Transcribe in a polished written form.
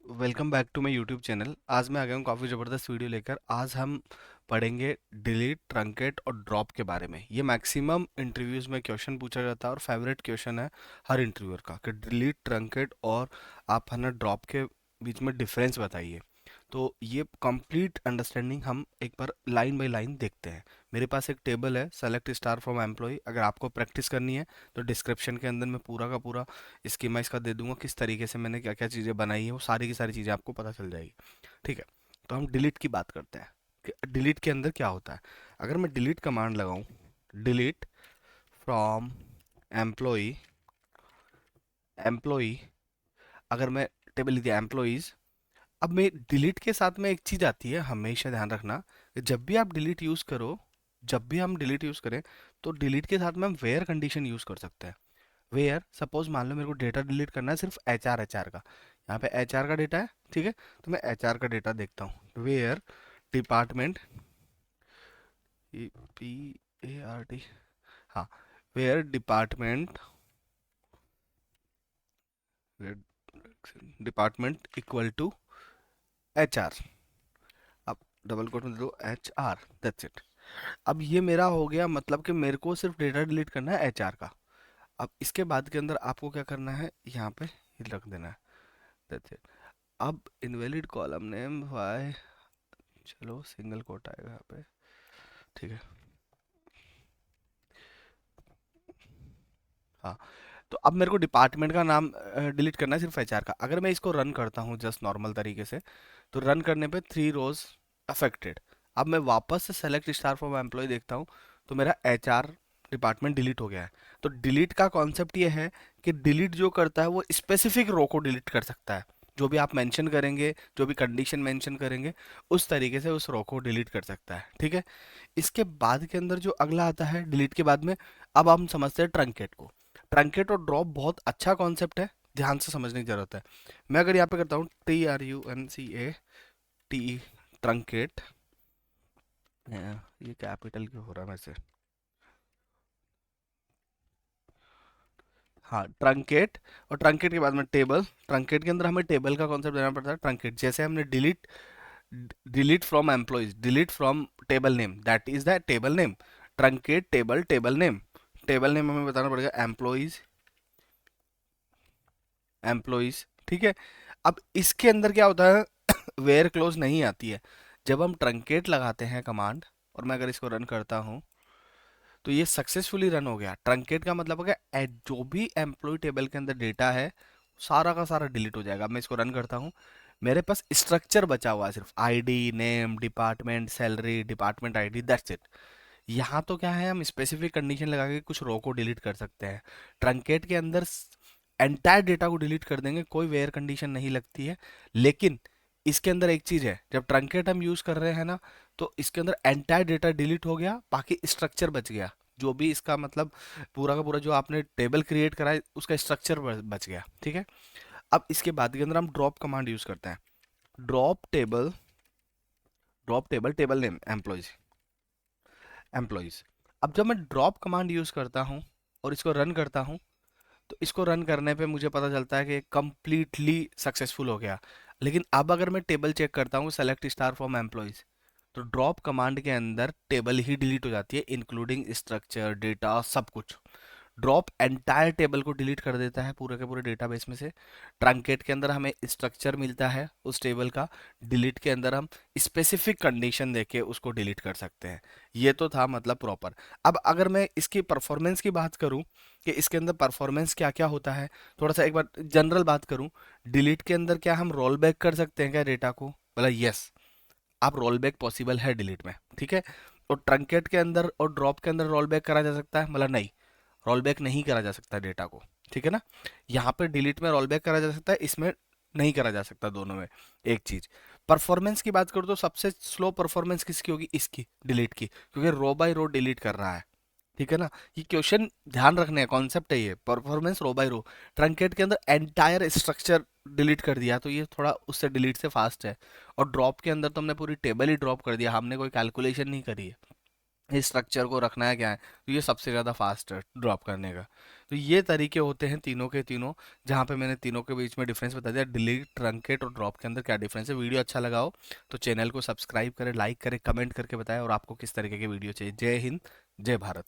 Welcome back to my YouTube channel. आज मैं आ गया हूँ काफ़ी ज़बरदस्त वीडियो लेकर। आज हम पढ़ेंगे डिलीट, ट्रंकेट और ड्रॉप के बारे में। ये मैक्सिमम इंटरव्यूज़ में क्वेश्चन पूछा जाता है और फेवरेट क्वेश्चन है हर इंटरव्यूअर का कि डिलीट, ट्रंकेट और आप है ना ड्रॉप के बीच में डिफरेंस बताइए। तो ये कंप्लीट अंडरस्टैंडिंग हम एक बार लाइन बाय लाइन देखते हैं। मेरे पास एक टेबल है, सेलेक्ट स्टार फ्रॉम एम्प्लॉय। अगर आपको प्रैक्टिस करनी है तो डिस्क्रिप्शन के अंदर मैं पूरा का पूरा स्कीमा इसका दे दूंगा, किस तरीके से मैंने क्या क्या चीज़ें बनाई है, वो सारी की सारी चीज़ें आपको पता चल जाएगी। ठीक है, तो हम डिलीट की बात करते हैं कि डिलीट के अंदर क्या होता है। अगर मैं डिलीट कमांड लगाऊं, डिलीट फ्रॉम एम्प्लॉय, एम्प्लॉय, अगर मैं टेबल लिख दिया एम्प्लॉयज़, अब मैं डिलीट के साथ में एक चीज़ आती है, हमेशा ध्यान रखना कि जब भी आप डिलीट यूज़ करो, जब भी हम डिलीट यूज़ करें तो डिलीट के साथ में हम वेयर कंडीशन यूज़ कर सकते हैं। वेयर सपोज मान लो मेरे को डेटा डिलीट करना है सिर्फ एच आर का, यहाँ पे एच आर का डेटा है। ठीक है, तो मैं एच आर का डेटा देखता हूँ। Where department, P A R T, हाँ, where department, department equal to H R. अब डबल कोट में दे दो एच आर, दैट्स इट। अब ये मेरा हो गया, मतलब कि मेरे को सिर्फ डेटा डिलीट करना है एच आर का। अब इसके बाद के अंदर आपको क्या करना है, यहाँ पे ये रख देना है, दैट्स इट। अब इनवैलिड कॉलम नेम वाई, चलो सिंगल कोट आएगा यहाँ पे। ठीक है, हाँ। तो अब मेरे को डिपार्टमेंट का नाम डिलीट करना है सिर्फ एचआर का। अगर मैं इसको रन करता हूँ जस्ट नॉर्मल तरीके से, तो रन करने पे 3 रोज अफेक्टेड। अब मैं वापस से सेलेक्ट स्टार फ्रॉम एम्प्लॉय देखता हूँ, तो मेरा एचआर डिपार्टमेंट डिलीट हो गया है। तो डिलीट का कॉन्सेप्ट ये है कि डिलीट जो करता है वो स्पेसिफिक रो को डिलीट कर सकता है। जो भी आप मेंशन करेंगे, जो भी कंडीशन मेंशन करेंगे, उस तरीके से उस रो को डिलीट कर सकता है। ठीक है, इसके बाद के अंदर जो अगला आता है डिलीट के बाद में, अब हम समझते हैं ट्रंकेट को। ट्रंकेट और ड्रॉप बहुत अच्छा कॉन्सेप्ट है, ध्यान से समझने की जरूरत है। मैं अगर यहाँ पे करता हूँ TRUNCAT, ट्रंकेट, ये कैपिटल क्यों हो रहा है वैसे, हाँ ट्रंकेट, और ट्रंकेट के बाद में टेबल। ट्रंकेट के अंदर हमें टेबल का कॉन्सेप्ट देना पड़ता है। ट्रंकेट जैसे हमने delete, delete from employees, delete from table name, that is the table name. Truncate table, table name, table name हमें बताना पड़ेगा एम्प्लॉयज, एम्प्लॉयज। ठीक है, अब इसके अंदर क्या होता है, वेयर क्लोज नहीं आती है। जब हम ट्रंकेट लगाते हैं कमांड, और मैं अगर इसको रन करता हूँ, तो ये सक्सेसफुली रन हो गया। ट्रंकेट का मतलब हो गया जो भी एम्प्लॉय टेबल के अंदर डेटा है सारा का सारा डिलीट हो जाएगा। मैं इसको रन करता हूँ, मेरे पास स्ट्रक्चर बचा हुआ है सिर्फ ID, name, department, salary, department ID, that's it. यहाँ तो क्या है, हम स्पेसिफिक कंडीशन लगा के कुछ रो को डिलीट कर सकते हैं। ट्रंकेट के अंदर एंटायर डेटा को डिलीट कर देंगे, कोई वेयर कंडीशन नहीं लगती है। लेकिन इसके अंदर एक चीज है, जब ट्रंकेट हम यूज कर रहे हैं ना, तो इसके अंदर एंटायर डेटा डिलीट हो गया, बाकी स्ट्रक्चर बच गया। जो भी इसका मतलब पूरा का पूरा जो आपने टेबल क्रिएट करा है उसका स्ट्रक्चर बच गया। ठीक है, अब इसके बाद के अंदर हम ड्रॉप कमांड यूज करते हैं। Drop table, drop table, table name employees, employees. अब जब मैं ड्रॉप कमांड यूज करता हूँ और इसको रन करता हूँ, तो इसको रन करने पे मुझे पता चलता है कि कंप्लीटली सक्सेसफुल हो गया। लेकिन अब अगर मैं टेबल चेक करता हूँ, सेलेक्ट स्टार फ्रॉम एम्प्लॉयज, तो ड्रॉप कमांड के अंदर टेबल ही डिलीट हो जाती है, इंक्लूडिंग स्ट्रक्चर, डेटा, सब कुछ। ड्रॉप एंटायर टेबल को डिलीट कर देता है पूरे के पूरे डेटाबेस में से। ट्रंकेट के अंदर हमें स्ट्रक्चर मिलता है उस टेबल का। डिलीट के अंदर हम स्पेसिफिक कंडीशन देके उसको डिलीट कर सकते हैं। ये तो था मतलब प्रॉपर। अब अगर मैं इसकी परफॉर्मेंस की बात करूं कि इसके अंदर परफॉर्मेंस क्या क्या होता है, थोड़ा सा एक बार जनरल बात करूं। डिलीट के अंदर क्या हम रोल बैक कर सकते हैं क्या डेटा को, बोला यस, आप रोल बैक पॉसिबल है डिलीट में। ठीक है, और ट्रंकेट के अंदर और ड्रॉप के अंदर रोल बैक करा जा सकता है, मतलब नहीं, रोल बैक नहीं करा जा सकता डेटा को। ठीक है ना, यहाँ पे डिलीट में रोल बैक करा जा सकता है, इसमें नहीं करा जा सकता, दोनों में एक चीज। परफॉर्मेंस की बात करूँ तो सबसे स्लो परफॉर्मेंस किसकी होगी, इसकी, डिलीट की, क्योंकि रो बाय रो डिलीट कर रहा है। ठीक है ना, ये क्वेश्चन ध्यान रखने का कॉन्सेप्ट है ये, परफॉर्मेंस रो बाय रो। ट्रंकेट के अंदर एंटायर स्ट्रक्चर डिलीट कर दिया, तो ये थोड़ा उससे डिलीट से फास्ट है। और ड्रॉप के अंदर तो हमने पूरी टेबल ही ड्रॉप कर दिया, हमने कोई कैलकुलेशन नहीं करी है। इस स्ट्रक्चर को रखना है क्या है, तो ये सबसे ज़्यादा फास्ट है ड्रॉप करने का। तो ये तरीके होते हैं तीनों के तीनों, जहाँ पे मैंने तीनों के बीच में डिफरेंस बता दिया। डिलीट, ट्रंकेट और ड्रॉप के अंदर क्या डिफरेंस है। वीडियो अच्छा लगा हो तो चैनल को सब्सक्राइब करें, लाइक करें, कमेंट करके बताएं और आपको किस तरीके की वीडियो चाहिए। जय हिंद, जय भारत।